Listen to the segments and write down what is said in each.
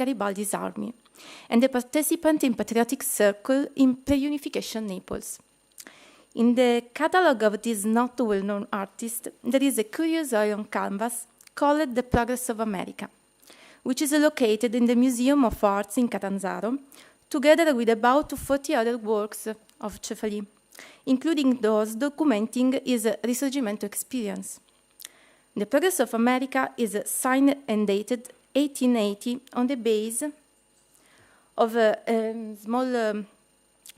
Garibaldi's army, and a participant in patriotic circle in pre-unification Naples. In the catalogue of this not well-known artist, there is a curious oil on canvas called The Progress of America, which is located in the Museum of Arts in Catanzaro, together with about 40 other works of Cefali, including those documenting his Risorgimento experience. The Progress of America is signed and dated 1880 on the base of a small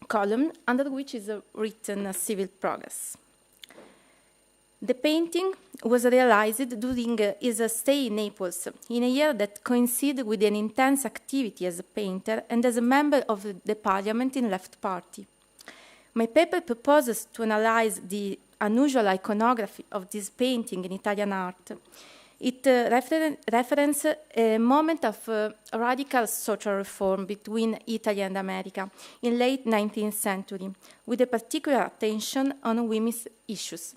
column under which is written Civil Progress. The painting was realized during his stay in Naples, in a year that coincided with an intense activity as a painter and as a member of the parliament in Left Party. My paper proposes to analyze the unusual iconography of this painting in Italian art. It references a moment of radical social reform between Italy and America in late 19th century, with a particular attention on women's issues.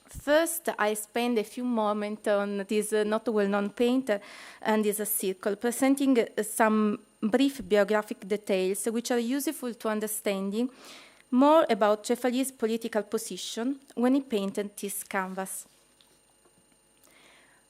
First, I spend a few moments on this not well-known painter and his circle, presenting some brief biographic details which are useful to understanding more about Cefali's political position when he painted this canvas.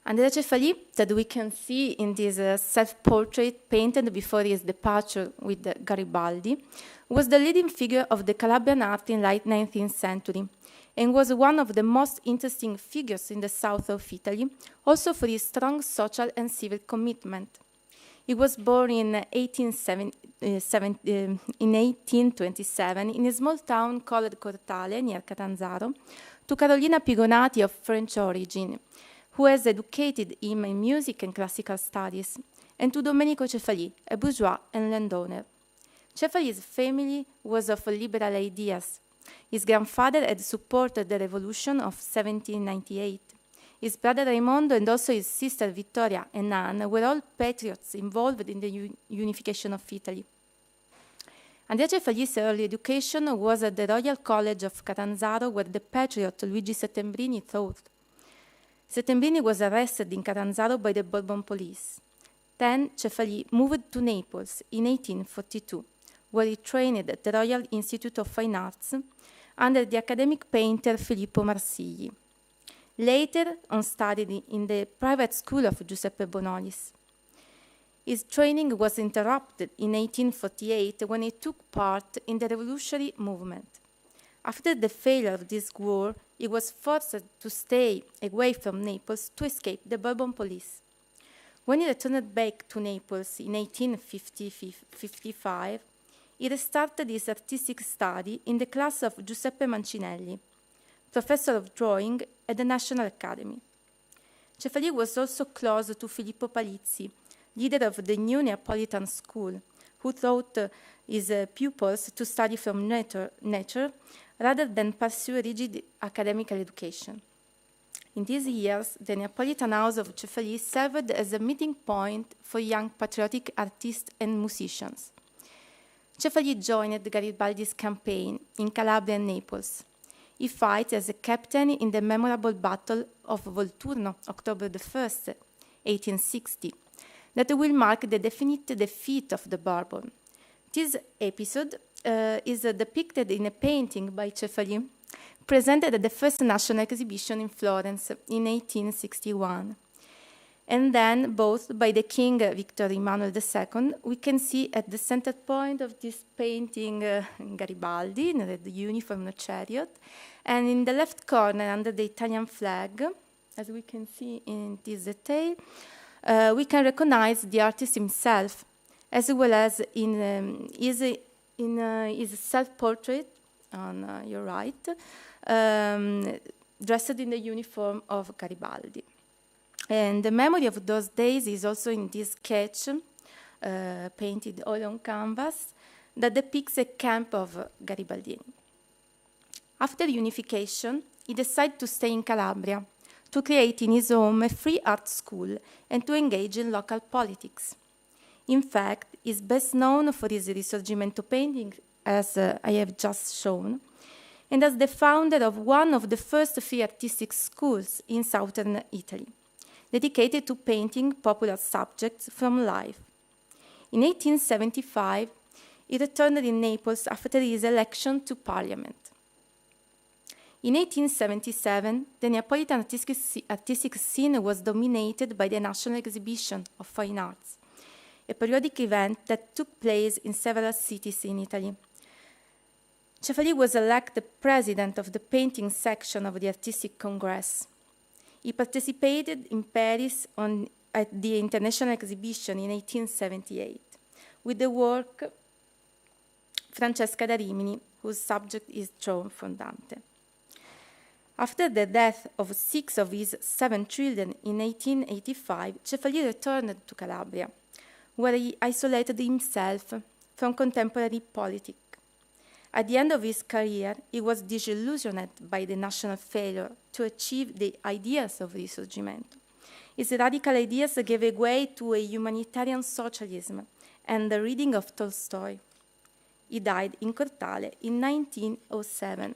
Andrea Cefali, that we can see in this self-portrait painted before his departure with Garibaldi, was the leading figure of the Calabrian art in late 19th century, and was one of the most interesting figures in the south of Italy, also for his strong social and civil commitment. He was born in 1827 in a small town called Cortale, near Catanzaro, to Carolina Pigonati of French origin, who has educated him in music and classical studies, and to Domenico Cefali, a bourgeois and landowner. Cefali's family was of liberal ideas. His grandfather had supported the revolution of 1798. His brother Raimondo and also his sister Vittoria and Anne were all patriots involved in the unification of Italy. Andrea Cefali's early education was at the Royal College of Catanzaro, where the patriot Luigi Settembrini taught. Settembrini was arrested in Catanzaro by the Bourbon police. Then Cefali moved to Naples in 1842, where he trained at the Royal Institute of Fine Arts under the academic painter Filippo Marsigli. Later on studied in the private school of Giuseppe Bonolis. His training was interrupted in 1848 when he took part in the revolutionary movement. After the failure of this war, he was forced to stay away from Naples to escape the Bourbon police. When he returned back to Naples in 1855, he restarted his artistic study in the class of Giuseppe Mancinelli, professor of drawing at the National Academy. Cefali was also close to Filippo Palizzi, leader of the new Neapolitan school, who taught his pupils to study from nature rather than pursue rigid academic education. In these years, the Neapolitan house of Cefali served as a meeting point for young patriotic artists and musicians. Cefali joined Garibaldi's campaign in Calabria and Naples. He fights as a captain in the memorable Battle of Volturno, October 1st, 1860, that will mark the definite defeat of the Bourbon. This episode is depicted in a painting by Cefali, presented at the first national exhibition in Florence in 1861. And then, both by the King Victor Emmanuel II, we can see at the center point of this painting Garibaldi in the uniform and chariot, and in the left corner under the Italian flag, as we can see in this detail, we can recognize the artist himself, as well as in his self-portrait on your right, dressed in the uniform of Garibaldi. And the memory of those days is also in this sketch, painted all on canvas, that depicts a camp of Garibaldini. After unification, he decided to stay in Calabria, to create in his home a free art school and to engage in local politics. In fact, he is best known for his Risorgimento painting, as I have just shown, and as the founder of one of the first free artistic schools in southern Italy, dedicated to painting popular subjects from life. In 1875, he returned in Naples after his election to Parliament. In 1877, the Neapolitan artistic scene was dominated by the National Exhibition of Fine Arts, a periodic event that took place in several cities in Italy. Cefali was elected president of the painting section of the Artistic Congress. He participated in Paris at the International Exhibition in 1878 with the work Francesca da Rimini, whose subject is drawn from Dante. After the death of 6 of his 7 children in 1885, Cefali returned to Calabria, where he isolated himself from contemporary politics. At the end of his career, he was disillusioned by the national failure to achieve the ideas of Risorgimento. His radical ideas gave way to a humanitarian socialism and the reading of Tolstoy. He died in Cortale in 1907.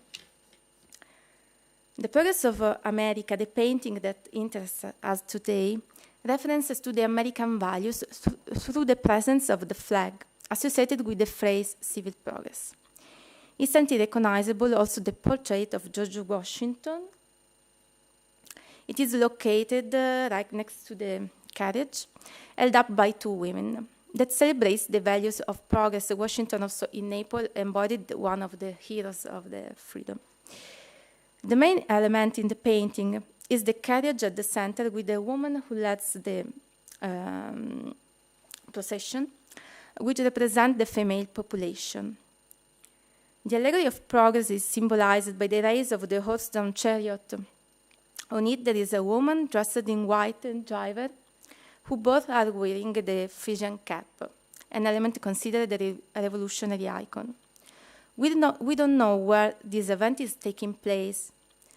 The Progress of America, the painting that interests us today, references to the American values through the presence of the flag, associated with the phrase civil progress. Instantly recognizable also the portrait of George Washington. It is located right next to the carriage, held up by 2 women. That celebrates the values of progress. Washington also in Naples embodied one of the heroes of the freedom. The main element in the painting is the carriage at the center with the woman who leads the procession, which represents the female population. The Allegory of Progress is symbolized by the race of the horse-drawn chariot. On it there is a woman dressed in white and driver, who both are wearing the Frisian cap, an element considered a revolutionary icon. We don't know where this event is taking place.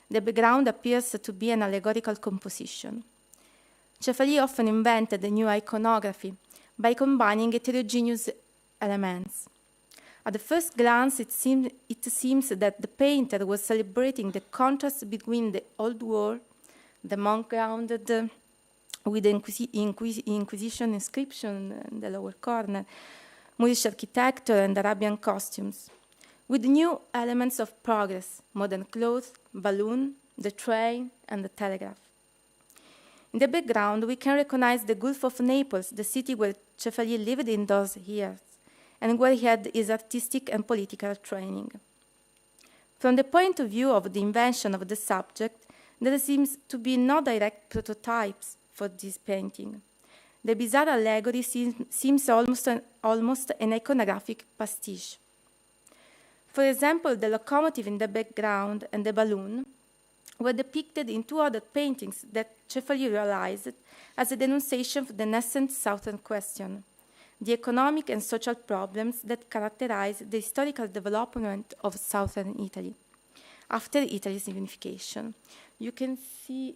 The background appears to be an allegorical composition. Cefali often invented a new iconography by combining heterogeneous elements. At the first glance, it seems that the painter was celebrating the contrast between the old world, the monk grounded with the Inquisition inscription in the lower corner, Moorish architecture and Arabian costumes, with new elements of progress, modern clothes, balloon, the train, and the telegraph. In the background, we can recognize the Gulf of Naples, the city where Cefali lived in those years, and where he had his artistic and political training. From the point of view of the invention of the subject, there seems to be no direct prototypes for this painting. The bizarre allegory seems almost an iconographic pastiche. For example, the locomotive in the background and the balloon were depicted in 2 other paintings that Cefali realized as a denunciation of the nascent Southern question, the economic and social problems that characterize the historical development of Southern Italy after Italy's unification. You can see,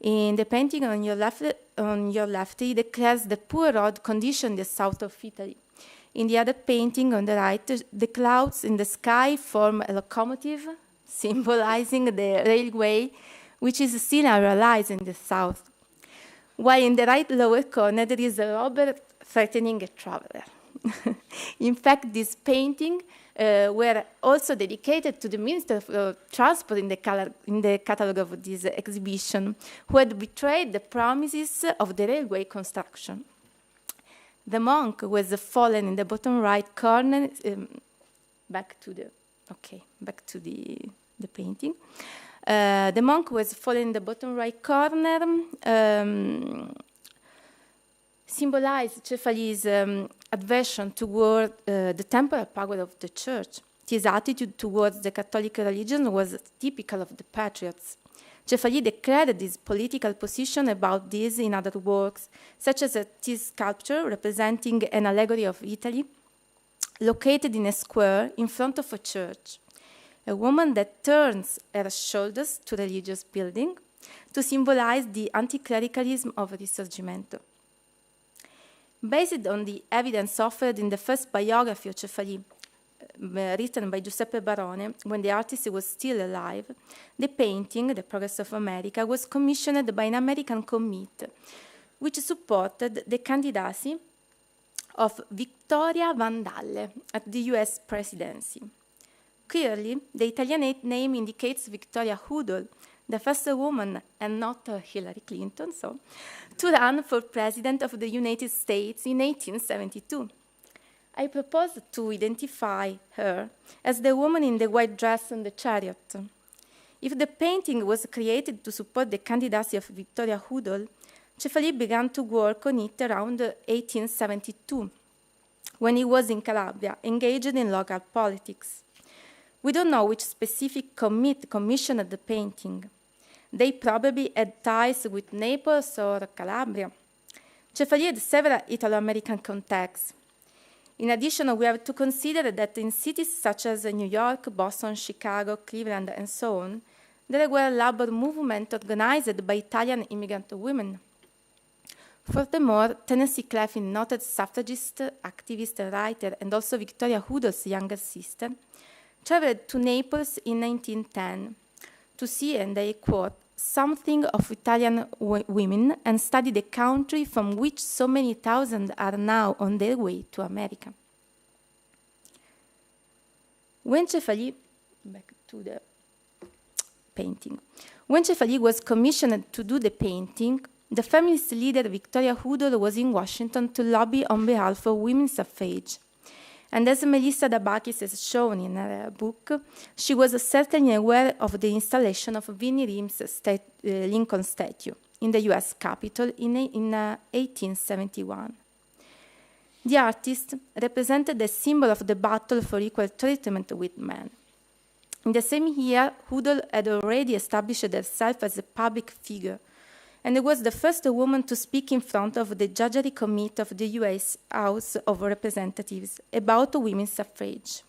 in the painting on your left, he declares the poor road condition in the south of Italy. In the other painting on the right, the clouds in the sky form a locomotive, symbolizing the railway, which is still unrealized in the south. While in the right lower corner, there is a robber threatening a traveler. In fact, these paintings were also dedicated to the Minister of Transport in the catalogue of this exhibition, who had betrayed the promises of the railway construction. The monk was fallen in the bottom right corner. Back to the painting. The monk was fallen in the bottom right corner. Symbolized Cefali's aversion toward the temporal power of the church. His attitude towards the Catholic religion was typical of the patriots. Cefali declared his political position about this in other works, such as this sculpture representing an allegory of Italy, located in a square in front of a church. A woman that turns her shoulders to religious building to symbolize the anti-clericalism of Risorgimento. Based on the evidence offered in the first biography of Cefali, written by Giuseppe Barone, when the artist was still alive, the painting, The Progress of America, was commissioned by an American committee, which supported the candidacy of Vittoria Vandalle at the US presidency. Clearly, the Italian name indicates Victoria Hoodle, the first woman, and not Hillary Clinton, to run for president of the United States in 1872. I propose to identify her as the woman in the white dress on the chariot. If the painting was created to support the candidacy of Victoria Hoodle, Cefali began to work on it around 1872, when he was in Calabria, engaged in local politics. We don't know which specific commissioned the painting. They probably had ties with Naples or Calabria. Cefali had several Italo-American contacts. In addition, we have to consider that in cities such as New York, Boston, Chicago, Cleveland, and so on, there were labor movements organized by Italian immigrant women. Furthermore, Tennessee Claflin, noted suffragist, activist, writer, and also Victoria Hoodle's younger sister, traveled to Naples in 1910 to see, and I quote, something of Italian women and study the country from which so many thousands are now on their way to America. When Cefali, back to the painting, when Cefali was commissioned to do the painting, the feminist leader Victoria Hoodle was in Washington to lobby on behalf of women's suffrage. And as Melissa Dabakis has shown in her book, she was certainly aware of the installation of Vinnie Ream's Lincoln statue in the US Capitol in 1871. The artist represented a symbol of the battle for equal treatment with men. In the same year, Hoodle had already established herself as a public figure, and was the first woman to speak in front of the Judiciary Committee of the U.S. House of Representatives about women's suffrage.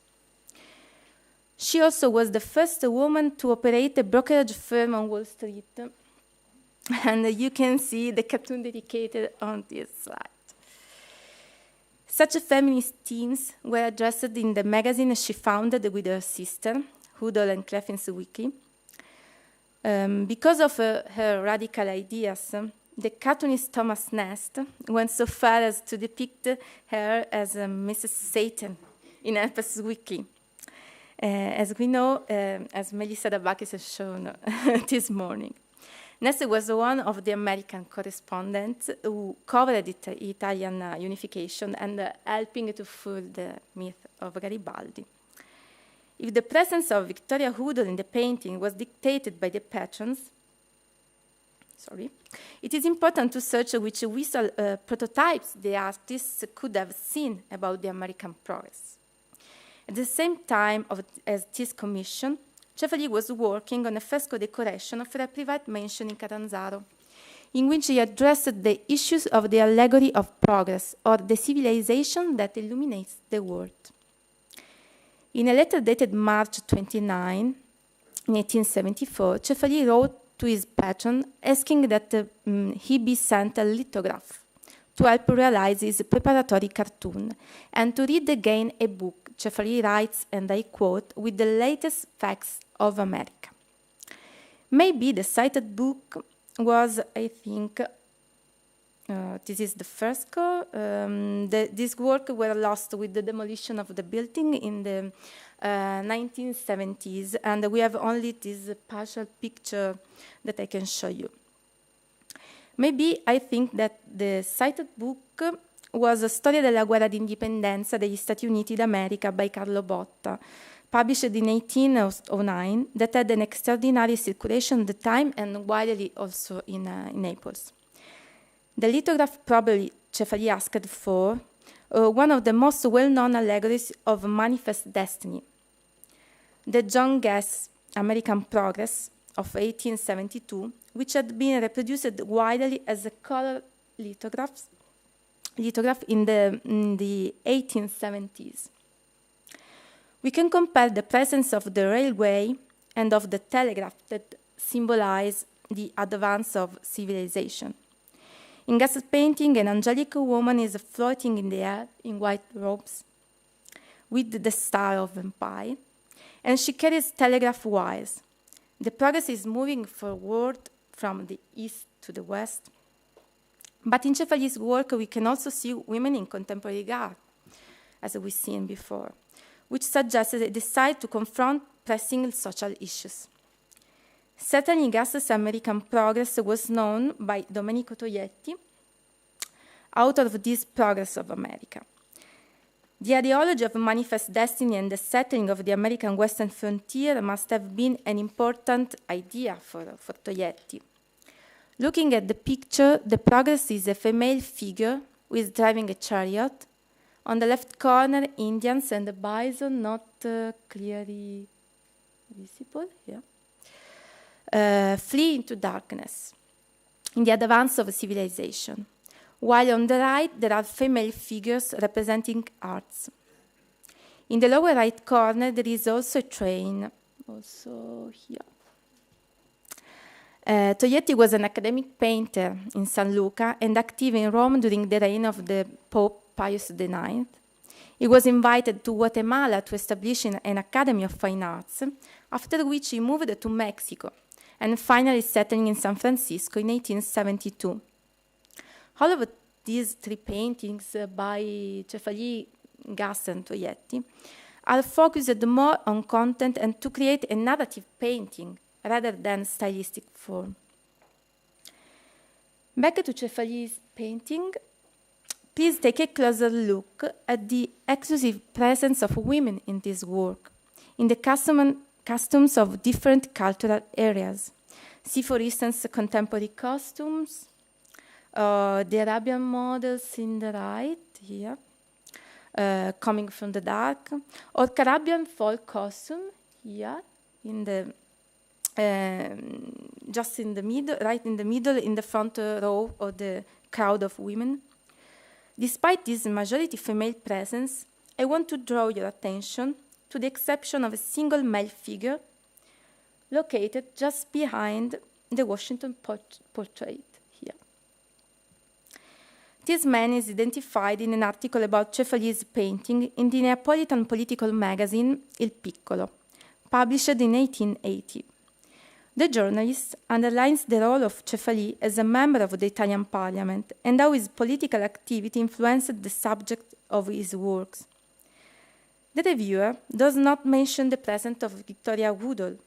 She also was the first woman to operate a brokerage firm on Wall Street, and you can see the cartoon dedicated on this slide. Such feminist themes were addressed in the magazine she founded with her sister, Hoodle and Claflin's Weekly. Because of her radical ideas, the cartoonist Thomas Nast went so far as to depict her as Mrs. Satan in Harper's Weekly. As we know, as Melissa Dabakis has shown this morning. Nast was one of the American correspondents who covered Italian unification and helping to fuel the myth of Garibaldi. If the presence of Victoria Hoodle in the painting was dictated by the patrons, it is important to search which visual prototypes the artists could have seen about the American progress. At the same time as this commission, Cefali was working on a fresco decoration for a private mansion in Catanzaro, in which he addressed the issues of the Allegory of Progress, or the civilization that illuminates the world. In a letter dated March 29, 1874, Cefali wrote to his patron asking that he be sent a lithograph to help realize his preparatory cartoon and to read again a book, Cefali writes, and I quote, with the latest facts of America. Maybe the cited book was, I think, this is the fresco. This work were lost with the demolition of the building in the 1970s, and we have only this partial picture that I can show you. Maybe I think that the cited book was Storia della guerra d'indipendenza degli Stati Uniti d'America by Carlo Botta, published in 1809, that had an extraordinary circulation at the time and widely also in Naples. The lithograph probably Cefali asked for one of the most well-known allegories of manifest destiny. The John Guest American Progress of 1872, which had been reproduced widely as a color lithograph in the 1870s. We can compare the presence of the railway and of the telegraph that symbolize the advance of civilization. In Gast's painting, an angelic woman is floating in the air in white robes with the star of empire, and she carries telegraph wires. The progress is moving forward from the east to the west, But in Cefali's work, we can also see women in contemporary art, as we've seen before, which suggests a desire to confront pressing social issues. Certainly, Gas's American Progress was known by Domenico Toglietti, author of this Progress of America. The ideology of manifest destiny and the settling of the American Western frontier must have been an important idea for Toglietti. Looking at the picture, the progress is a female figure who is driving a chariot. On the left corner, Indians and the bison, not clearly visible here, flee into darkness in the advance of civilization, while on the right there are female figures representing arts. In the lower right corner, there is also a train, also here. Toglietti was an academic painter in San Luca and active in Rome during the reign of the Pope Pius IX. He was invited to Guatemala to establish an Academy of Fine Arts, after which he moved to Mexico and finally settling in San Francisco in 1872. All of these three paintings by Cefali, Gas, and Toglietti are focused more on content and to create a narrative painting rather than stylistic form. Back to Cefali's painting, please take a closer look at the exclusive presence of women in this work, in the customs of different cultural areas. See, for instance, contemporary costumes, the Arabian models in the right, here, coming from the dark, or Caribbean folk costume, here, in the just in the middle, right in the middle, in the front row of the crowd of women. Despite this majority female presence, I want to draw your attention to the exception of a single male figure located just behind the Washington portrait here. This man is identified in an article about Cefali's painting in the Neapolitan political magazine Il Piccolo, published in 1880. The journalist underlines the role of Cefali as a member of the Italian parliament and how his political activity influenced the subject of his works. The reviewer does not mention the presence of Vittoria Woodhull,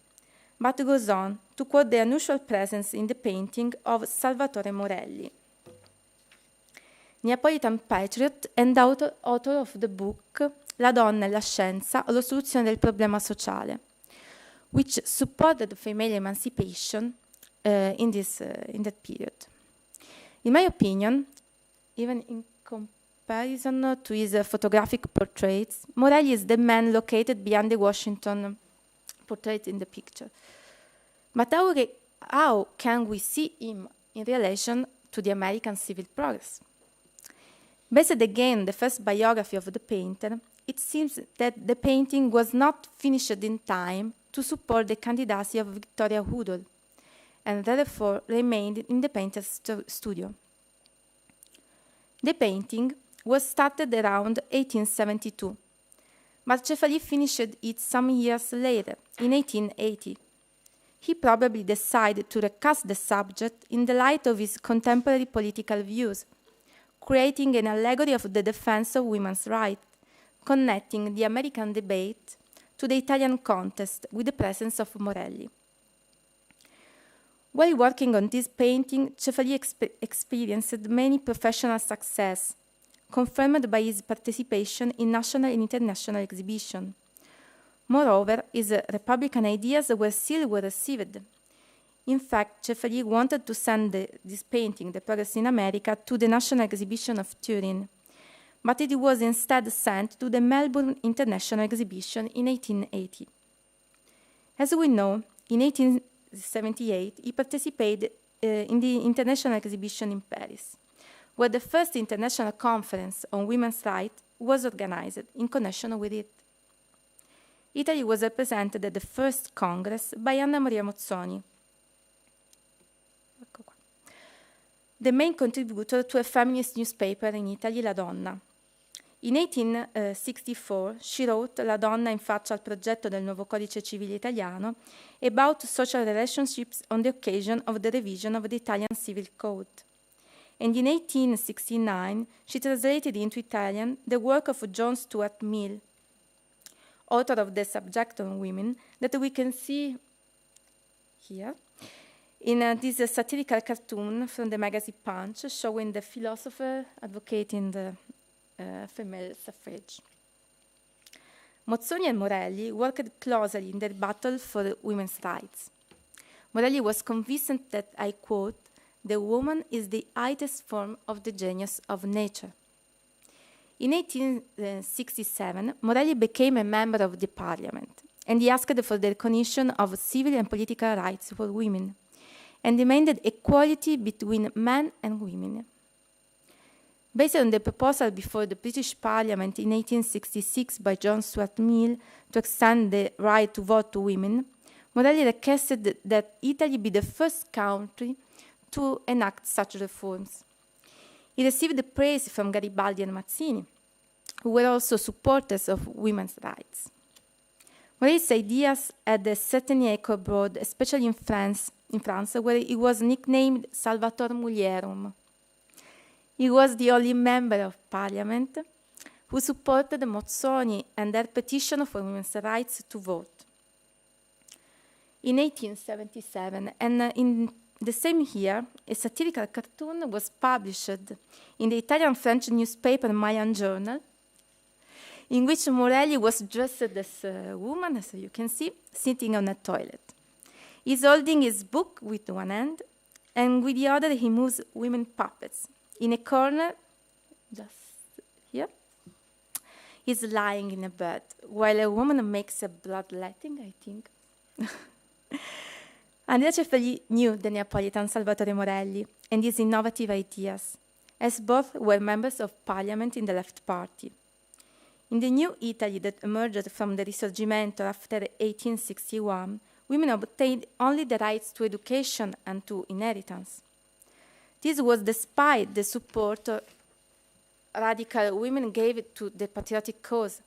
but goes on to quote the unusual presence in the painting of Salvatore Morelli, Neapolitan patriot and author of the book La donna e la scienza o la soluzione del problema sociale, which supported female emancipation in that period. In my opinion, even in comparison to his photographic portraits, Morelli is the man located behind the Washington portrait in the picture. But how can we see him in relation to the American civil progress? Based again on the first biography of the painter, it seems that the painting was not finished in time to support the candidacy of Vittoria Woodhull, and therefore remained in the painter's studio. The painting was started around 1872, but Cefali finished it some years later, in 1880. He probably decided to recast the subject in the light of his contemporary political views, creating an allegory of the defense of women's rights, connecting the American debate to the Italian contest with the presence of Morelli. While working on this painting, Cefali experienced many professional success, confirmed by his participation in national and international exhibitions. Moreover, his Republican ideas were still well received. In fact, Cefali wanted to send this painting, The Progress in America, to the National Exhibition of Turin, but it was instead sent to the Melbourne International Exhibition in 1880. As we know, in 1878, he participated in the International Exhibition in Paris, where the first international conference on women's rights was organized in connection with it. Italy was represented at the first Congress by Anna Maria Mozzoni, the main contributor to a feminist newspaper in Italy, La Donna. In 1864 she wrote La donna in faccia al progetto del nuovo codice civile italiano about social relationships on the occasion of the revision of the Italian Civil Code. and in 1869 she translated into Italian the work of John Stuart Mill, author of The Subject on Women, that we can see here in this satirical cartoon from the magazine Punch, showing the philosopher advocating the female suffrage. Mozzoni and Morelli worked closely in their battle for women's rights. Morelli was convinced that, I quote, "the woman is the highest form of the genius of nature." In 1867, Morelli became a member of the parliament, and he asked for the recognition of civil and political rights for women, and demanded equality between men and women. Based on the proposal before the British Parliament in 1866 by John Stuart Mill to extend the right to vote to women, Morelli requested that Italy be the first country to enact such reforms. He received praise from Garibaldi and Mazzini, who were also supporters of women's rights. Morelli's ideas had a certain echo abroad, especially in France, where he was nicknamed Salvator Mulierum. He was the only member of parliament who supported Mozzoni and their petition for women's rights to vote. In 1877, and in the same year, a satirical cartoon was published in the Italian-French newspaper Mayan Journal, in which Morelli was dressed as a woman, as you can see, sitting on a toilet. He's holding his book with one hand, and with the other he moves women puppets. In a corner, just here, he's lying in a bed, while a woman makes a bloodletting, I think. Andrea Cefali knew the Neapolitan Salvatore Morelli and his innovative ideas, as both were members of parliament in the Left Party. In the new Italy that emerged from the Risorgimento after 1861, women obtained only the rights to education and to inheritance. This was despite the support radical women gave to the patriotic cause,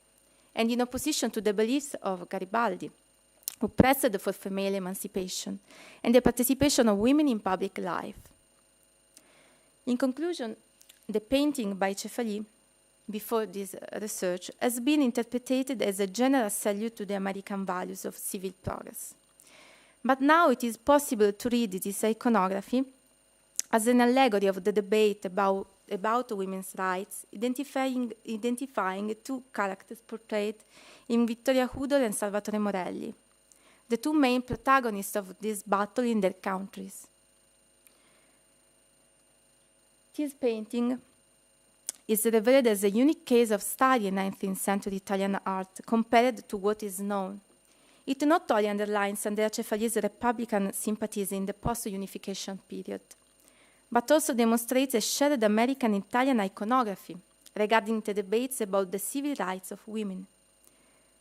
and in opposition to the beliefs of Garibaldi, who pressed for female emancipation and the participation of women in public life. In conclusion, the painting by Cefali, before this research, has been interpreted as a general salute to the American values of civil progress. But now it is possible to read this iconography as an allegory of the debate about women's rights, identifying two characters portrayed in Vittoria Hudol and Salvatore Morelli, the two main protagonists of this battle in their countries. This painting is revered as a unique case of study in 19th century Italian art compared to what is known. It not only underlines Andrea Cefali's Republican sympathies in the post-unification period, but also demonstrates a shared American-Italian iconography regarding the debates about the civil rights of women.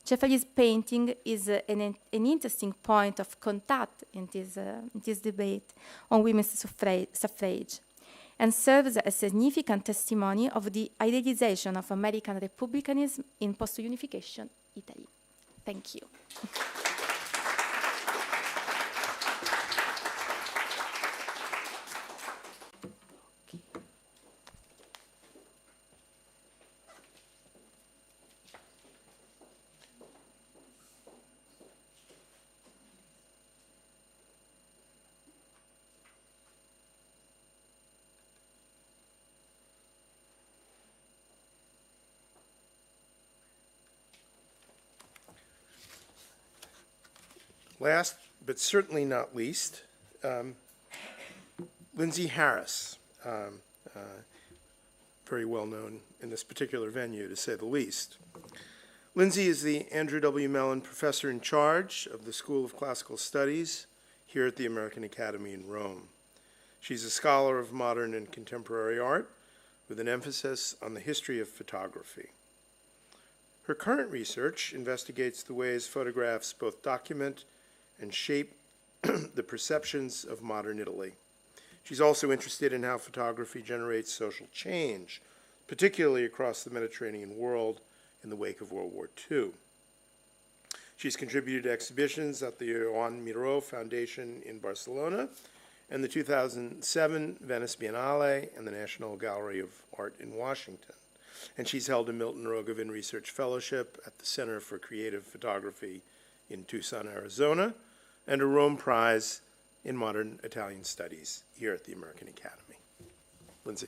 Cefali's painting is an interesting point of contact in this debate on women's suffrage, and serves as a significant testimony of the idealization of American republicanism in post-unification Italy. Thank you. Last, but certainly not least, Lindsay Harris, very well known in this particular venue, to say the least. Lindsay is the Andrew W. Mellon Professor in Charge of the School of Classical Studies here at the American Academy in Rome. She's a scholar of modern and contemporary art with an emphasis on the history of photography. Her current research investigates the ways photographs both document and shape the perceptions of modern Italy. She's also interested in how photography generates social change, particularly across the Mediterranean world in the wake of World War II. She's contributed to exhibitions at the Joan Miró Foundation in Barcelona and the 2007 Venice Biennale and the National Gallery of Art in Washington. And she's held a Milton Rogovin Research Fellowship at the Center for Creative Photography in Tucson, Arizona, and a Rome Prize in Modern Italian Studies here at the American Academy. Lindsay.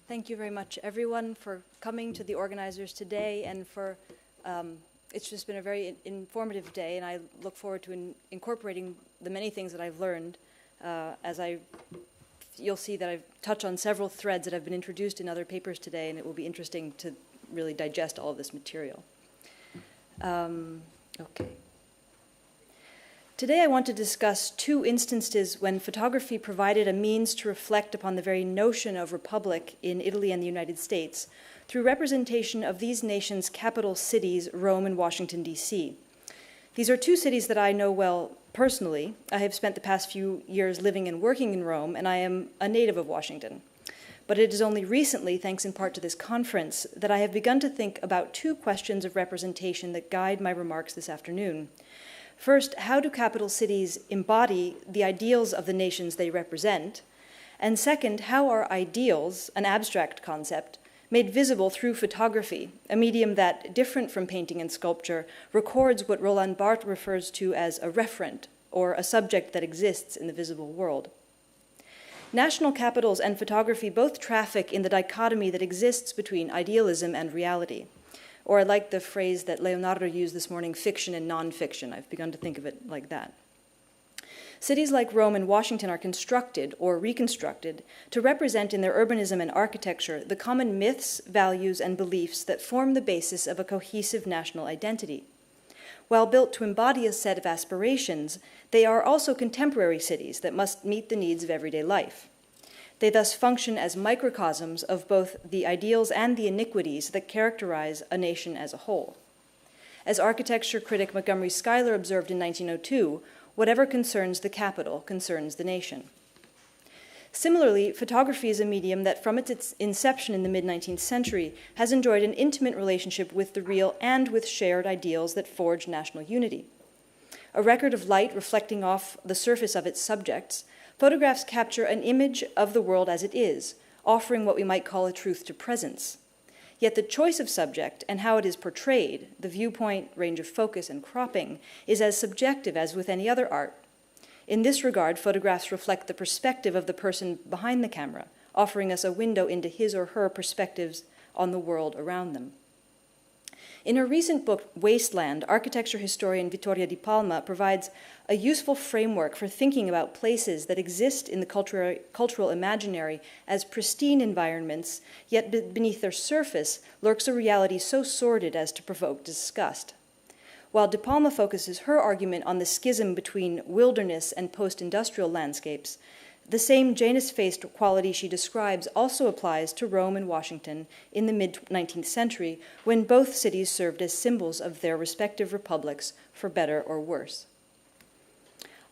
Thank you very much, everyone, for coming to the organizers today, and for it's just been a very informative day, and I look forward to incorporating the many things that I've learned you'll see that I've touched on several threads that have been introduced in other papers today, and it will be interesting to really digest all of this material. Okay. Today I want to discuss two instances when photography provided a means to reflect upon the very notion of republic in Italy and the United States through representation of these nations' capital cities, Rome and Washington, D.C. These are two cities that I know well personally. I have spent the past few years living and working in Rome, and I am a native of Washington. But it is only recently, thanks in part to this conference, that I have begun to think about two questions of representation that guide my remarks this afternoon. First, how do capital cities embody the ideals of the nations they represent? And second, how are ideals, an abstract concept, made visible through photography, a medium that, different from painting and sculpture, records what Roland Barthes refers to as a referent, or a subject that exists in the visible world? National capitals and photography both traffic in the dichotomy that exists between idealism and reality. Or I like the phrase that Leonardo used this morning, fiction and nonfiction. I've begun to think of it like that. Cities like Rome and Washington are constructed or reconstructed to represent in their urbanism and architecture the common myths, values, and beliefs that form the basis of a cohesive national identity. While built to embody a set of aspirations, they are also contemporary cities that must meet the needs of everyday life. They thus function as microcosms of both the ideals and the iniquities that characterize a nation as a whole. As architecture critic Montgomery Schuyler observed in 1902, whatever concerns the capital concerns the nation. Similarly, photography is a medium that from its inception in the mid-19th century has enjoyed an intimate relationship with the real and with shared ideals that forge national unity. A record of light reflecting off the surface of its subjects, photographs capture an image of the world as it is, offering what we might call a truth to presence. Yet the choice of subject and how it is portrayed, the viewpoint, range of focus, and cropping, is as subjective as with any other art. In this regard, photographs reflect the perspective of the person behind the camera, offering us a window into his or her perspectives on the world around them. In her recent book, Wasteland, architecture historian Vittoria Di Palma provides a useful framework for thinking about places that exist in the cultural imaginary as pristine environments, yet beneath their surface lurks a reality so sordid as to provoke disgust. While Di Palma focuses her argument on the schism between wilderness and post-industrial landscapes, the same Janus-faced quality she describes also applies to Rome and Washington in the mid-19th century, when both cities served as symbols of their respective republics, for better or worse.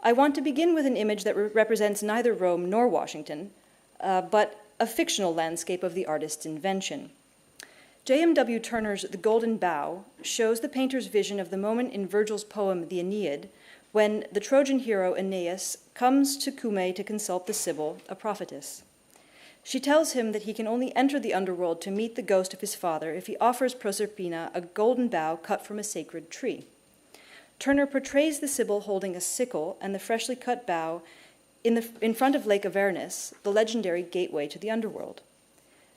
I want to begin with an image that represents neither Rome nor Washington, but a fictional landscape of the artist's invention. J.M.W. Turner's The Golden Bough shows the painter's vision of the moment in Virgil's poem, The Aeneid, when the Trojan hero Aeneas comes to Cumae to consult the Sibyl, a prophetess. She tells him that he can only enter the underworld to meet the ghost of his father if he offers Proserpina a golden bough cut from a sacred tree. Turner portrays the Sibyl holding a sickle and the freshly cut bough in front of Lake Avernus, the legendary gateway to the underworld.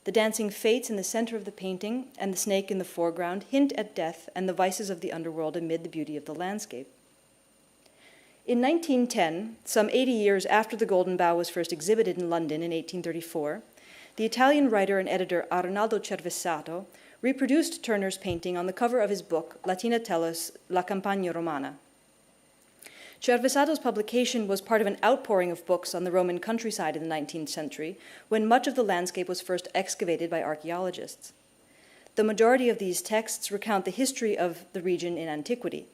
The dancing fates in the center of the painting and the snake in the foreground hint at death and the vices of the underworld amid the beauty of the landscape. In 1910, some 80 years after the Golden Bough was first exhibited in London in 1834, the Italian writer and editor Arnaldo Cervesato reproduced Turner's painting on the cover of his book, Latina Tellus, La Campagna Romana. Cervesato's publication was part of an outpouring of books on the Roman countryside in the 19th century, when much of the landscape was first excavated by archaeologists. The majority of these texts recount the history of the region in antiquity.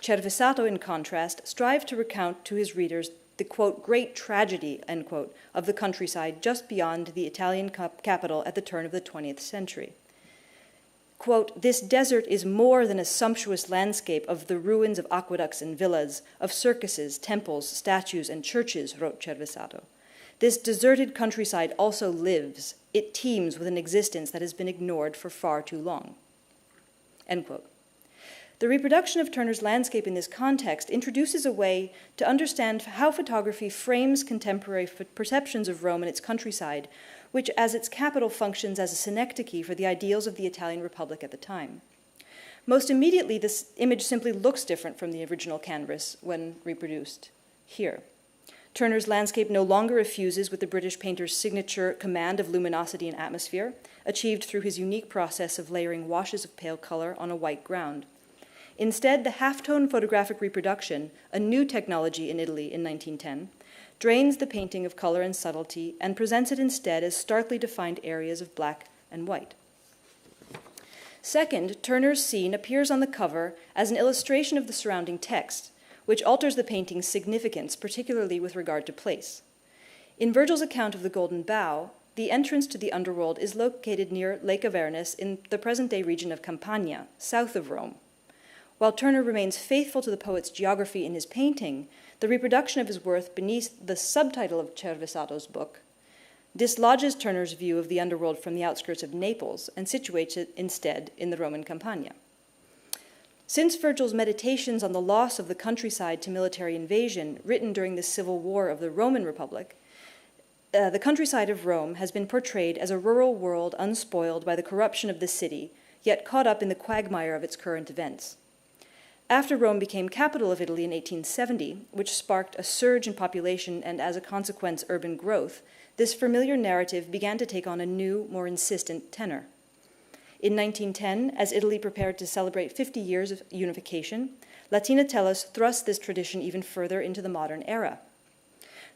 Cervesato, in contrast, strived to recount to his readers the, quote, great tragedy, end quote, of the countryside just beyond the Italian capital at the turn of the 20th century. quote, "This desert is more than a sumptuous landscape of the ruins of aqueducts and villas, of circuses, temples, statues, and churches," wrote Cervesato. "This deserted countryside also lives. It teems with an existence that has been ignored for far too long." End quote. The reproduction of Turner's landscape in this context introduces a way to understand how photography frames contemporary perceptions of Rome and its countryside, which as its capital functions as a synecdoche for the ideals of the Italian Republic at the time. Most immediately, this image simply looks different from the original canvas when reproduced here. Turner's landscape no longer effuses with the British painter's signature command of luminosity and atmosphere, achieved through his unique process of layering washes of pale color on a white ground. Instead, the halftone photographic reproduction, a new technology in Italy in 1910, drains the painting of color and subtlety and presents it instead as starkly defined areas of black and white. Second, Turner's scene appears on the cover as an illustration of the surrounding text, which alters the painting's significance, particularly with regard to place. In Virgil's account of the Golden Bough, the entrance to the underworld is located near Lake Avernus in the present-day region of Campania, south of Rome. While Turner remains faithful to the poet's geography in his painting, the reproduction of his work beneath the subtitle of Cervesato's book dislodges Turner's view of the underworld from the outskirts of Naples and situates it instead in the Roman Campania. Since Virgil's meditations on the loss of the countryside to military invasion, written during the civil war of the Roman Republic, the countryside of Rome has been portrayed as a rural world unspoiled by the corruption of the city, yet caught up in the quagmire of its current events. After Rome became capital of Italy in 1870, which sparked a surge in population and, as a consequence, urban growth, this familiar narrative began to take on a new, more insistent tenor. In 1910, as Italy prepared to celebrate 50 years of unification, Latina Tellus thrust this tradition even further into the modern era.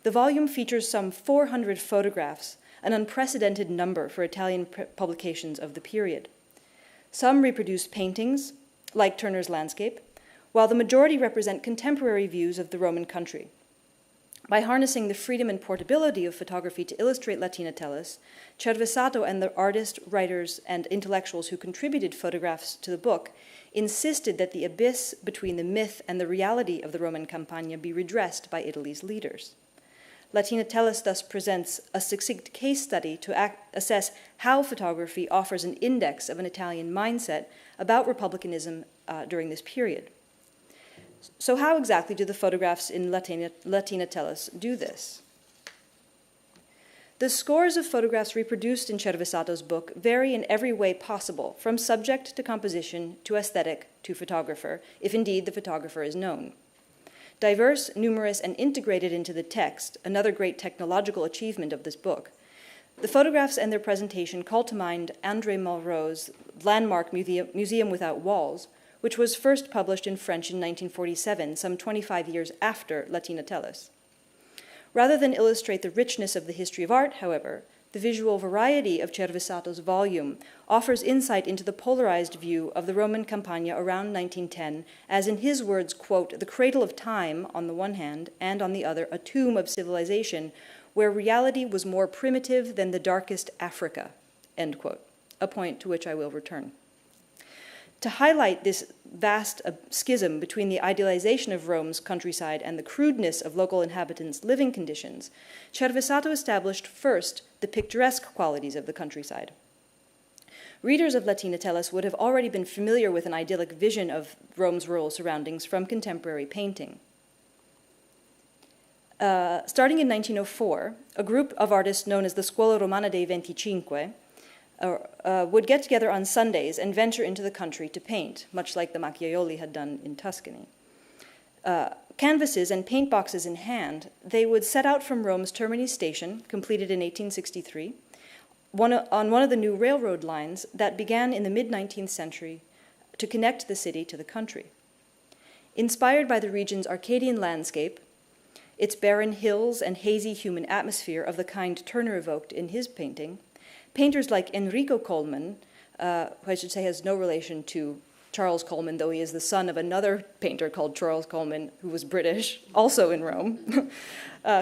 The volume features some 400 photographs, an unprecedented number for Italian publications of the period. Some reproduce paintings, like Turner's landscape, while the majority represent contemporary views of the Roman country. By harnessing the freedom and portability of photography to illustrate Latina Tellus, Cervesato and the artists, writers, and intellectuals who contributed photographs to the book insisted that the abyss between the myth and the reality of the Roman Campagna be redressed by Italy's leaders. Latina Tellus thus presents a succinct case study to assess how photography offers an index of an Italian mindset about republicanism during this period. So how exactly do the photographs in Latina Tellus do this? The scores of photographs reproduced in Cervesato's book vary in every way possible, from subject to composition to aesthetic to photographer, if indeed the photographer is known. Diverse, numerous, and integrated into the text, another great technological achievement of this book, the photographs and their presentation call to mind André Malraux's landmark Museum Without Walls, which was first published in French in 1947, some 25 years after Latina Tellus. Rather than illustrate the richness of the history of art, however, the visual variety of Cervesato's volume offers insight into the polarized view of the Roman Campagna around 1910, as in his words, quote, "the cradle of time on the one hand, and on the other, a tomb of civilization, where reality was more primitive than the darkest Africa," end quote, a point to which I will return. To highlight this vast schism between the idealization of Rome's countryside and the crudeness of local inhabitants' living conditions, Cervesato established first the picturesque qualities of the countryside. Readers of Latina Tellus would have already been familiar with an idyllic vision of Rome's rural surroundings from contemporary painting. Starting in 1904, a group of artists known as the Scuola Romana dei 25 would get together on Sundays and venture into the country to paint, much like the Macchiaioli had done in Tuscany. Canvases and paint boxes in hand, they would set out from Rome's Termini station, completed in 1863, on one of the new railroad lines that began in the mid-19th century to connect the city to the country. Inspired by the region's Arcadian landscape, its barren hills and hazy human atmosphere of the kind Turner evoked in his painting, painters like Enrico Colman, who I should say has no relation to Charles Colman, though he is the son of another painter called Charles Colman, who was British, also in Rome,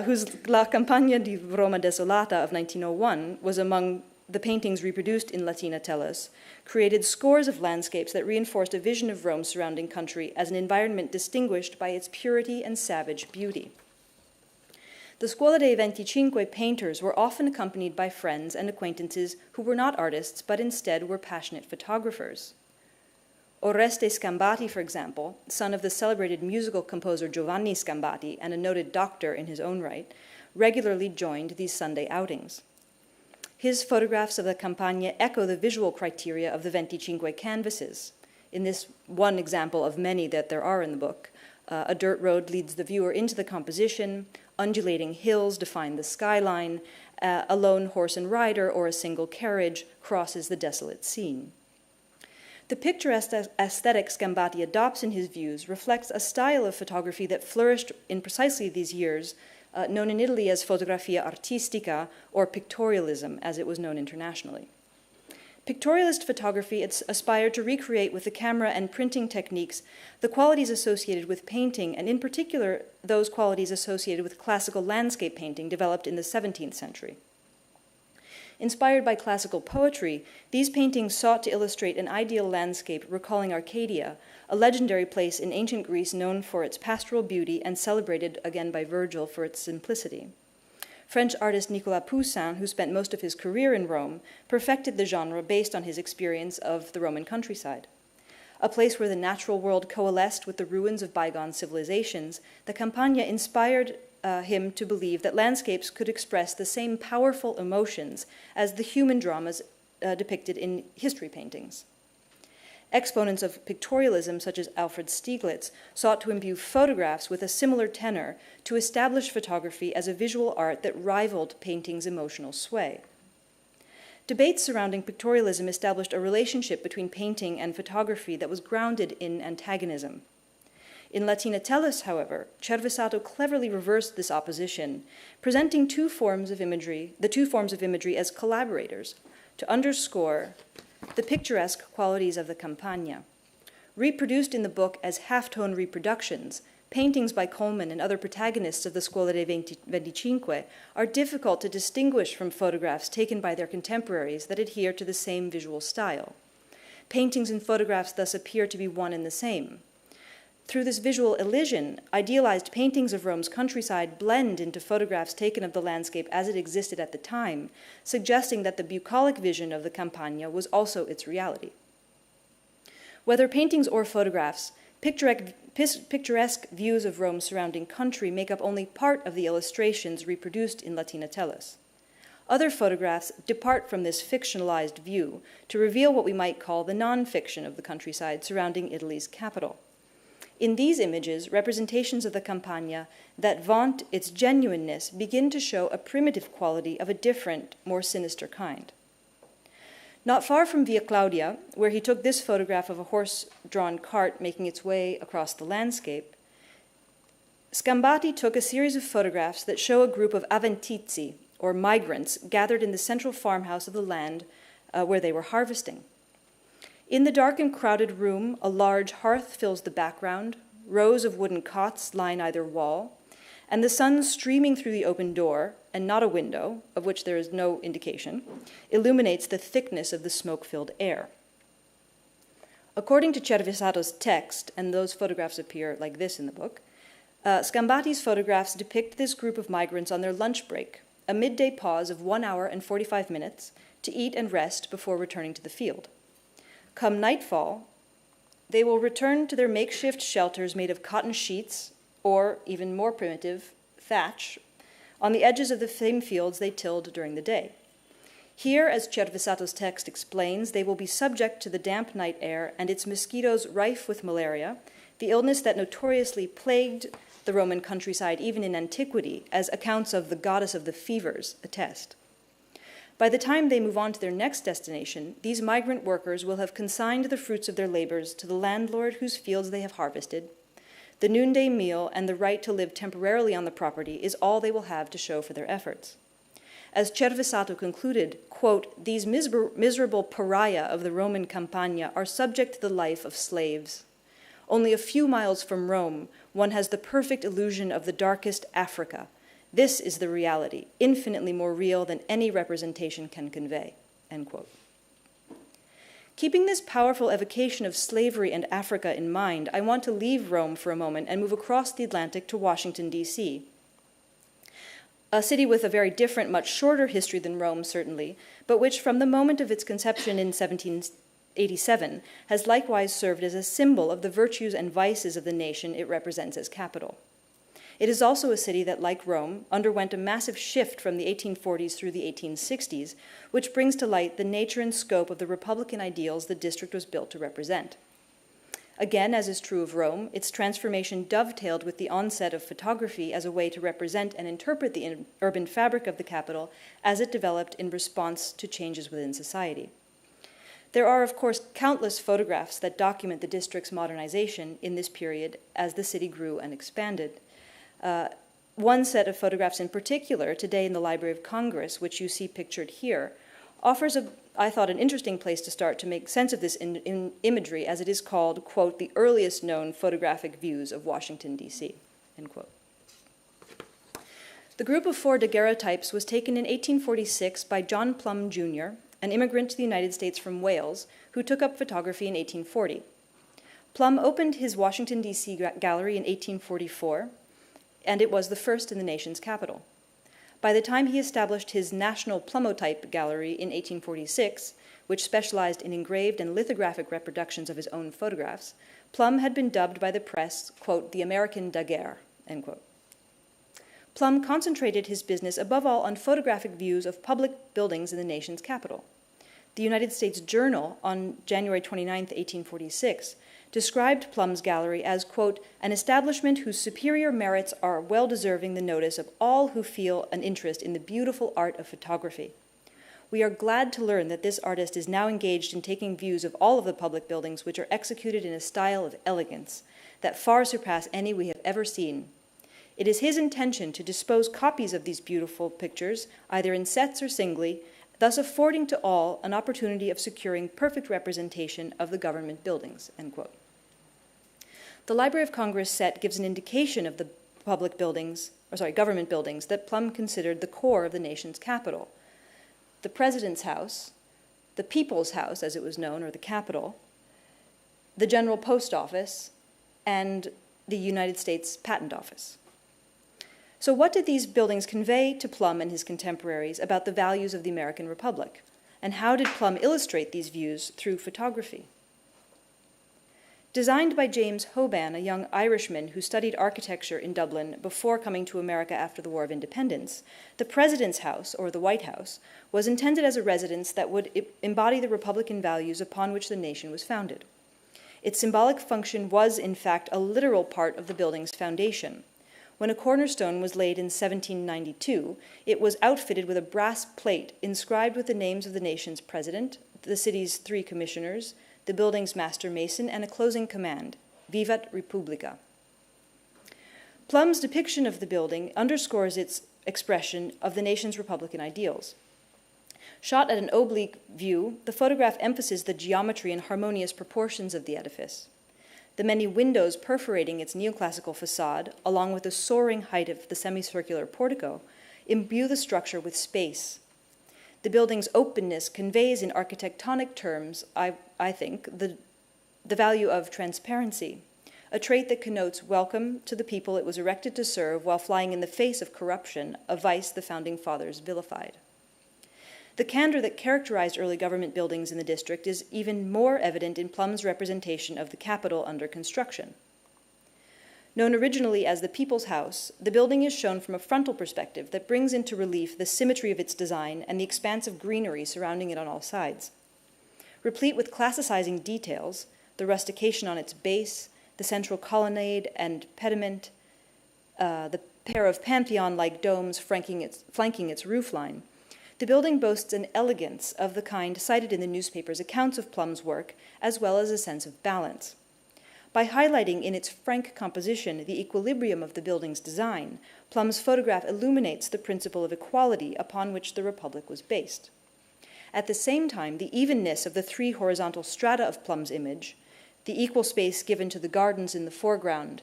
whose La Campagna di Roma Desolata of 1901 was among the paintings reproduced in Latina Tellus, created scores of landscapes that reinforced a vision of Rome's surrounding country as an environment distinguished by its purity and savage beauty. The Scuola dei 25 painters were often accompanied by friends and acquaintances who were not artists, but instead were passionate photographers. Oreste Scambati, for example, son of the celebrated musical composer Giovanni Scambati and a noted doctor in his own right, regularly joined these Sunday outings. His photographs of the Campagna echo the visual criteria of the 25 canvases. In this one example of many that there are in the book, a dirt road leads the viewer into the composition, undulating hills define the skyline, a lone horse and rider or a single carriage crosses the desolate scene. The picturesque aesthetic Scambati adopts in his views reflects a style of photography that flourished in precisely these years, known in Italy as fotografia artistica, or pictorialism, as it was known internationally. Pictorialist photography aspired to recreate with the camera and printing techniques the qualities associated with painting, and in particular, those qualities associated with classical landscape painting developed in the 17th century. Inspired by classical poetry, these paintings sought to illustrate an ideal landscape recalling Arcadia, a legendary place in ancient Greece known for its pastoral beauty and celebrated again by Virgil for its simplicity. French artist Nicolas Poussin, who spent most of his career in Rome, perfected the genre based on his experience of the Roman countryside. A place where the natural world coalesced with the ruins of bygone civilizations, the Campagna inspired him to believe that landscapes could express the same powerful emotions as the human dramas depicted in history paintings. Exponents of pictorialism, such as Alfred Stieglitz, sought to imbue photographs with a similar tenor to establish photography as a visual art that rivaled painting's emotional sway. Debates surrounding pictorialism established a relationship between painting and photography that was grounded in antagonism. In Latina Tellus, however, Cervesato cleverly reversed this opposition, presenting the two forms of imagery as collaborators to underscore the picturesque qualities of the Campagna. Reproduced in the book as halftone reproductions, paintings by Coleman and other protagonists of the Scuola dei 25 are difficult to distinguish from photographs taken by their contemporaries that adhere to the same visual style. Paintings and photographs thus appear to be one and the same. Through this visual elision, idealized paintings of Rome's countryside blend into photographs taken of the landscape as it existed at the time, suggesting that the bucolic vision of the Campagna was also its reality. Whether paintings or photographs, picturesque views of Rome's surrounding country make up only part of the illustrations reproduced in Latina Tellus. Other photographs depart from this fictionalized view to reveal what we might call the non-fiction of the countryside surrounding Italy's capital. In these images, representations of the Campagna that vaunt its genuineness begin to show a primitive quality of a different, more sinister kind. Not far from Via Claudia, where he took this photograph of a horse-drawn cart making its way across the landscape, Scambati took a series of photographs that show a group of aventizi, or migrants, gathered in the central farmhouse of the land where they were harvesting. In the dark and crowded room, a large hearth fills the background, rows of wooden cots line either wall, and the sun streaming through the open door, and not a window, of which there is no indication, illuminates the thickness of the smoke-filled air. According to Cervesato's text, and those photographs appear like this in the book, Scambati's photographs depict this group of migrants on their lunch break, a midday pause of 1 hour and 45 minutes to eat and rest before returning to the field. Come nightfall, they will return to their makeshift shelters made of cotton sheets, or, even more primitive, thatch, on the edges of the same fields they tilled during the day. Here, as Cervesato's text explains, they will be subject to the damp night air and its mosquitoes rife with malaria, the illness that notoriously plagued the Roman countryside even in antiquity, as accounts of the goddess of the fevers attest. By the time they move on to their next destination, these migrant workers will have consigned the fruits of their labors to the landlord whose fields they have harvested. The noonday meal and the right to live temporarily on the property is all they will have to show for their efforts. As Cervesato concluded, quote, "These miserable pariah of the Roman Campagna are subject to the life of slaves. Only a few miles from Rome, one has the perfect illusion of the darkest Africa. This is the reality, infinitely more real than any representation can convey," end quote. Keeping this powerful evocation of slavery and Africa in mind, I want to leave Rome for a moment and move across the Atlantic to Washington, D.C., a city with a very different, much shorter history than Rome, certainly, but which from the moment of its conception in 1787 has likewise served as a symbol of the virtues and vices of the nation it represents as capital. It is also a city that, like Rome, underwent a massive shift from the 1840s through the 1860s, which brings to light the nature and scope of the Republican ideals the district was built to represent. Again, as is true of Rome, its transformation dovetailed with the onset of photography as a way to represent and interpret the urban fabric of the capital as it developed in response to changes within society. There are, of course, countless photographs that document the district's modernization in this period as the city grew and expanded. One set of photographs in particular, today in the Library of Congress, which you see pictured here, offers, I thought, an interesting place to start to make sense of this imagery, as it is called, quote, the earliest known photographic views of Washington, D.C., end quote. The group of 4 daguerreotypes was taken in 1846 by John Plum, Jr., an immigrant to the United States from Wales, who took up photography in 1840. Plum opened his Washington, D.C. gallery in 1844, and it was the first in the nation's capital. By the time he established his National Plumotype Gallery in 1846, which specialized in engraved and lithographic reproductions of his own photographs, Plum had been dubbed by the press, quote, the American daguerre, end quote. Plum concentrated his business above all on photographic views of public buildings in the nation's capital. The United States Journal, on January 29, 1846, described Plum's gallery as, quote, an establishment whose superior merits are well deserving the notice of all who feel an interest in the beautiful art of photography. We are glad to learn that this artist is now engaged in taking views of all of the public buildings which are executed in a style of elegance that far surpass any we have ever seen. It is his intention to dispose copies of these beautiful pictures, either in sets or singly, thus affording to all an opportunity of securing perfect representation of the government buildings, end quote. The Library of Congress set gives an indication of the government buildings that Plum considered the core of the nation's capital. The President's House, the People's House, as it was known, or the Capitol, the General Post Office, and the United States Patent Office. So what did these buildings convey to Plum and his contemporaries about the values of the American Republic? And how did Plum illustrate these views through photography? Designed by James Hoban, a young Irishman who studied architecture in Dublin before coming to America after the War of Independence, the President's House, or the White House, was intended as a residence that would embody the Republican values upon which the nation was founded. Its symbolic function was, in fact, a literal part of the building's foundation. When a cornerstone was laid in 1792, it was outfitted with a brass plate inscribed with the names of the nation's president, the city's 3 commissioners, the building's master mason, and a closing command, Vivat Republica. Plum's depiction of the building underscores its expression of the nation's Republican ideals. Shot at an oblique view, the photograph emphasizes the geometry and harmonious proportions of the edifice. The many windows perforating its neoclassical facade, along with the soaring height of the semicircular portico, imbue the structure with space. The building's openness conveys in architectonic terms, I think, the value of transparency, a trait that connotes welcome to the people it was erected to serve while flying in the face of corruption, a vice the Founding Fathers vilified. The candor that characterized early government buildings in the district is even more evident in Plum's representation of the Capitol under construction. Known originally as the People's House, the building is shown from a frontal perspective that brings into relief the symmetry of its design and the expanse of greenery surrounding it on all sides. Replete with classicizing details, the rustication on its base, the central colonnade and pediment, the pair of Pantheon-like domes flanking its roofline, the building boasts an elegance of the kind cited in the newspaper's accounts of Plum's work, as well as a sense of balance. By highlighting in its frank composition the equilibrium of the building's design, Plum's photograph illuminates the principle of equality upon which the Republic was based. At the same time, the evenness of the 3 horizontal strata of Plum's image, the equal space given to the gardens in the foreground,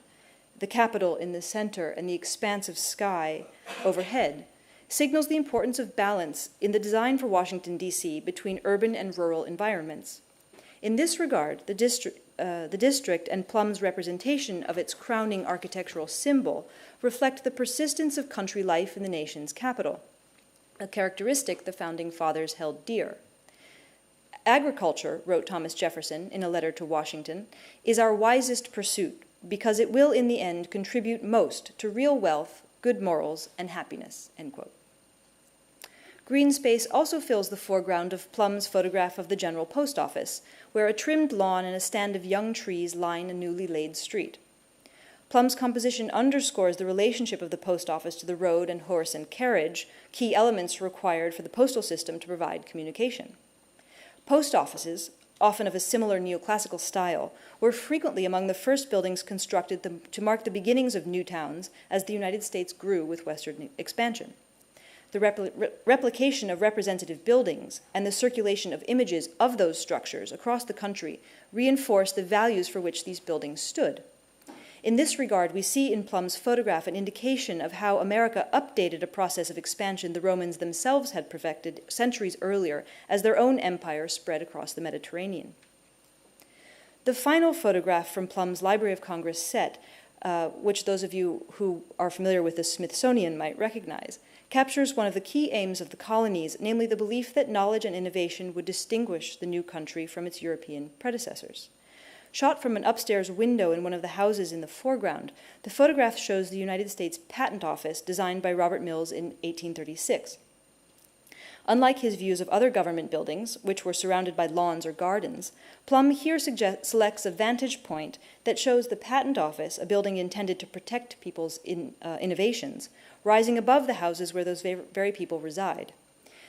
the Capitol in the center, and the expanse of sky overhead, signals the importance of balance in the design for Washington, D.C. between urban and rural environments. In this regard, the district and Plum's representation of its crowning architectural symbol reflect the persistence of country life in the nation's capital, a characteristic the Founding Fathers held dear. Agriculture, wrote Thomas Jefferson in a letter to Washington, is our wisest pursuit because it will in the end contribute most to real wealth, good morals, and happiness, end quote. Green space also fills the foreground of Plum's photograph of the General Post Office, where a trimmed lawn and a stand of young trees line a newly laid street. Plum's composition underscores the relationship of the post office to the road and horse and carriage, key elements required for the postal system to provide communication. Post offices, often of a similar neoclassical style, were frequently among the first buildings constructed to mark the beginnings of new towns as the United States grew with westward expansion. The replication of representative buildings and the circulation of images of those structures across the country reinforced the values for which these buildings stood. In this regard, we see in Plum's photograph an indication of how America updated a process of expansion the Romans themselves had perfected centuries earlier as their own empire spread across the Mediterranean. The final photograph from Plum's Library of Congress set, which those of you who are familiar with the Smithsonian might recognize, captures one of the key aims of the colonies, namely the belief that knowledge and innovation would distinguish the new country from its European predecessors. Shot from an upstairs window in one of the houses in the foreground, the photograph shows the United States Patent Office designed by Robert Mills in 1836. Unlike his views of other government buildings, which were surrounded by lawns or gardens, Plum here selects a vantage point that shows the Patent Office, a building intended to protect people's innovations, rising above the houses where those very people reside.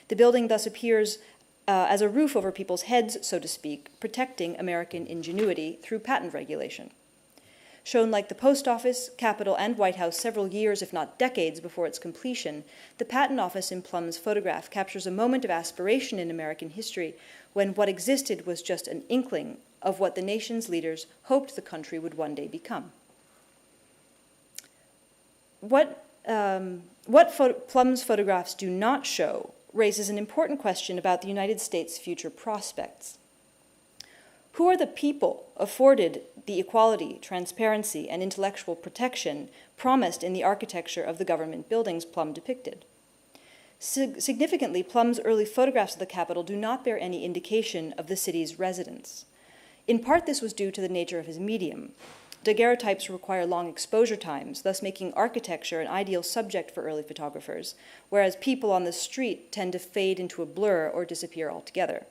The building thus appears as a roof over people's heads, so to speak, protecting American ingenuity through patent regulation. Shown like the Post Office, Capitol, and White House several years, if not decades, before its completion, the Patent Office in Plum's photograph captures a moment of aspiration in American history when what existed was just an inkling of what the nation's leaders hoped the country would one day become. What Plum's photographs do not show raises an important question about the United States' future prospects. Who are the people afforded the equality, transparency, and intellectual protection promised in the architecture of the government buildings Plum depicted? Significantly, Plum's early photographs of the Capitol do not bear any indication of the city's residents. In part, this was due to the nature of his medium. Daguerreotypes require long exposure times, thus making architecture an ideal subject for early photographers, whereas people on the street tend to fade into a blur or disappear altogether.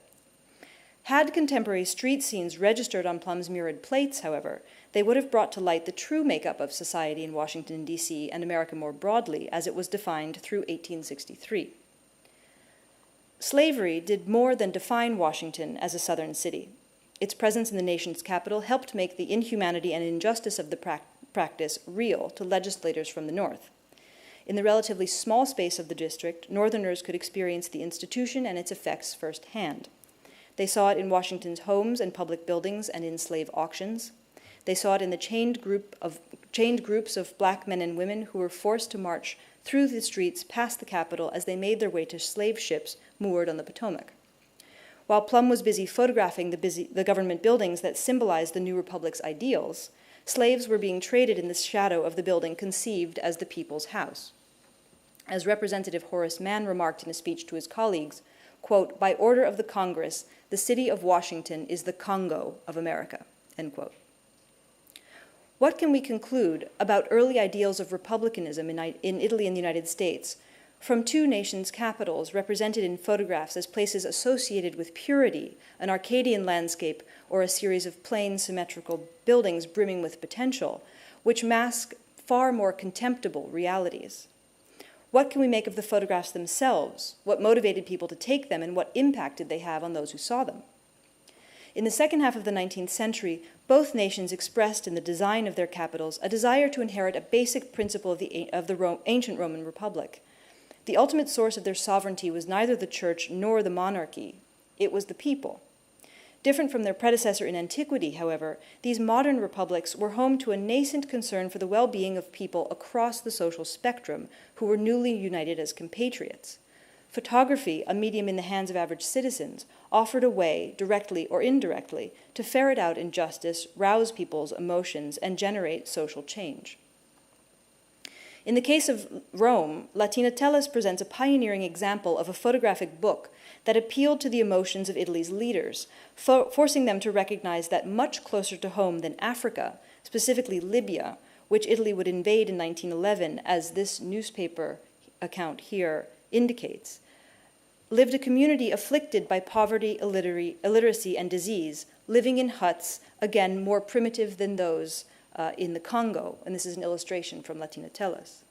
Had contemporary street scenes registered on Plum's mirrored plates, however, they would have brought to light the true makeup of society in Washington, D.C., and America more broadly, as it was defined through 1863. Slavery did more than define Washington as a southern city. Its presence in the nation's capital helped make the inhumanity and injustice of the practice real to legislators from the North. In the relatively small space of the district, Northerners could experience the institution and its effects firsthand. They saw it in Washington's homes and public buildings and in slave auctions. They saw it in the chained groups of black men and women who were forced to march through the streets past the Capitol as they made their way to slave ships moored on the Potomac. While Plum was busy photographing the government buildings that symbolized the new republic's ideals, slaves were being traded in the shadow of the building conceived as the people's house. As Representative Horace Mann remarked in a speech to his colleagues, quote, "By order of the Congress, the city of Washington is the Congo of America," end quote. What can we conclude about early ideals of republicanism in Italy and the United States from two nations' capitals represented in photographs as places associated with purity, an Arcadian landscape, or a series of plain, symmetrical buildings brimming with potential, which mask far more contemptible realities? What can we make of the photographs themselves? What motivated people to take them, and what impact did they have on those who saw them? In the second half of the 19th century, both nations expressed in the design of their capitals a desire to inherit a basic principle of the ancient Roman Republic. The ultimate source of their sovereignty was neither the church nor the monarchy. It was the people. Different from their predecessor in antiquity, however, these modern republics were home to a nascent concern for the well-being of people across the social spectrum who were newly united as compatriots. Photography, a medium in the hands of average citizens, offered a way, directly or indirectly, to ferret out injustice, rouse people's emotions, and generate social change. In the case of Rome, Latina Tellus presents a pioneering example of a photographic book that appealed to the emotions of Italy's leaders, forcing them to recognize that much closer to home than Africa, specifically Libya, which Italy would invade in 1911, as this newspaper account here indicates, lived a community afflicted by poverty, illiteracy, and disease, living in huts, again, more primitive than those in the Congo. And this is an illustration from Latina Tellus.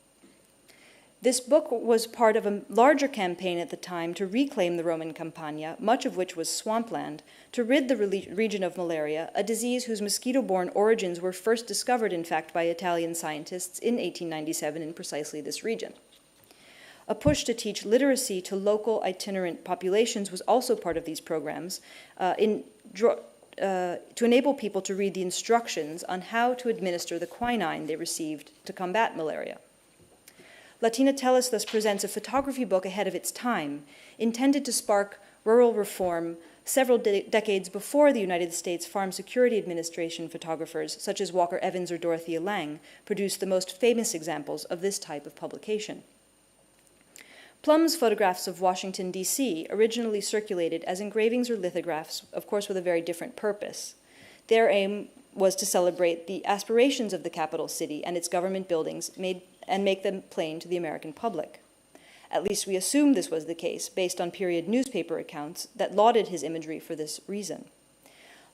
This book was part of a larger campaign at the time to reclaim the Roman Campagna, much of which was swampland, to rid the region of malaria, a disease whose mosquito-borne origins were first discovered, in fact, by Italian scientists in 1897 in precisely this region. A push to teach literacy to local itinerant populations was also part of these programs to enable people to read the instructions on how to administer the quinine they received to combat malaria. Latina Tellus thus presents a photography book ahead of its time, intended to spark rural reform several decades before the United States Farm Security Administration photographers, such as Walker Evans or Dorothea Lange, produced the most famous examples of this type of publication. Plum's photographs of Washington, D.C. originally circulated as engravings or lithographs, of course with a very different purpose. Their aim was to celebrate the aspirations of the capital city and its government buildings and make them plain to the American public. At least we assume this was the case, based on period newspaper accounts that lauded his imagery for this reason.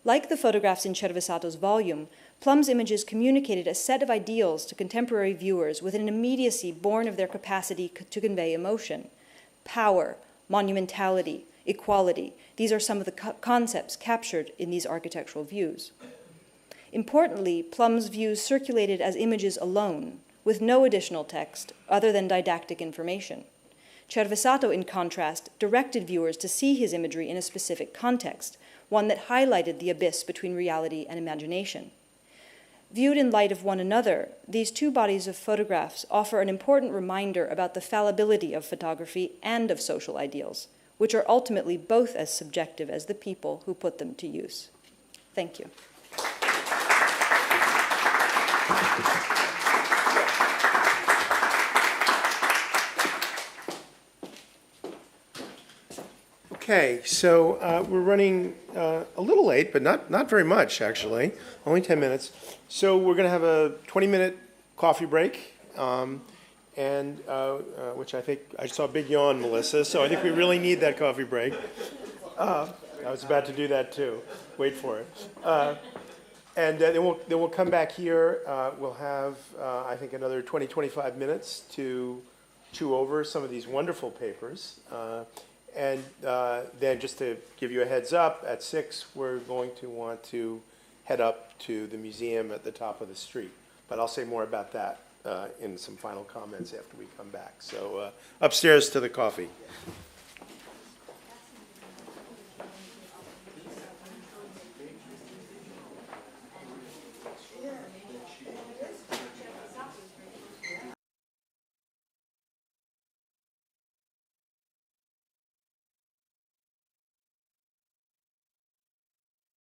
Like the photographs in Cervesato's volume, Plum's images communicated a set of ideals to contemporary viewers with an immediacy born of their capacity to convey emotion. Power, monumentality, equality, these are some of the concepts captured in these architectural views. Importantly, Plum's views circulated as images alone, with no additional text other than didactic information. Cervesato, in contrast, directed viewers to see his imagery in a specific context, one that highlighted the abyss between reality and imagination. Viewed in light of one another, these two bodies of photographs offer an important reminder about the fallibility of photography and of social ideals, which are ultimately both as subjective as the people who put them to use. Thank you. Okay, so we're running a little late, but not very much, actually. Only 10 minutes. So we're going to have a 20-minute coffee break, which I think, I saw a big yawn, Melissa, so I think we really need that coffee break. I was about to do that, too. Wait for it. And then we'll come back here. We'll have, I think, another 20, 25 minutes to chew over some of these wonderful papers. And then just to give you a heads up, at 6, we're going to want to head up to the museum at the top of the street. But I'll say more about that in some final comments after we come back. So upstairs to the coffee.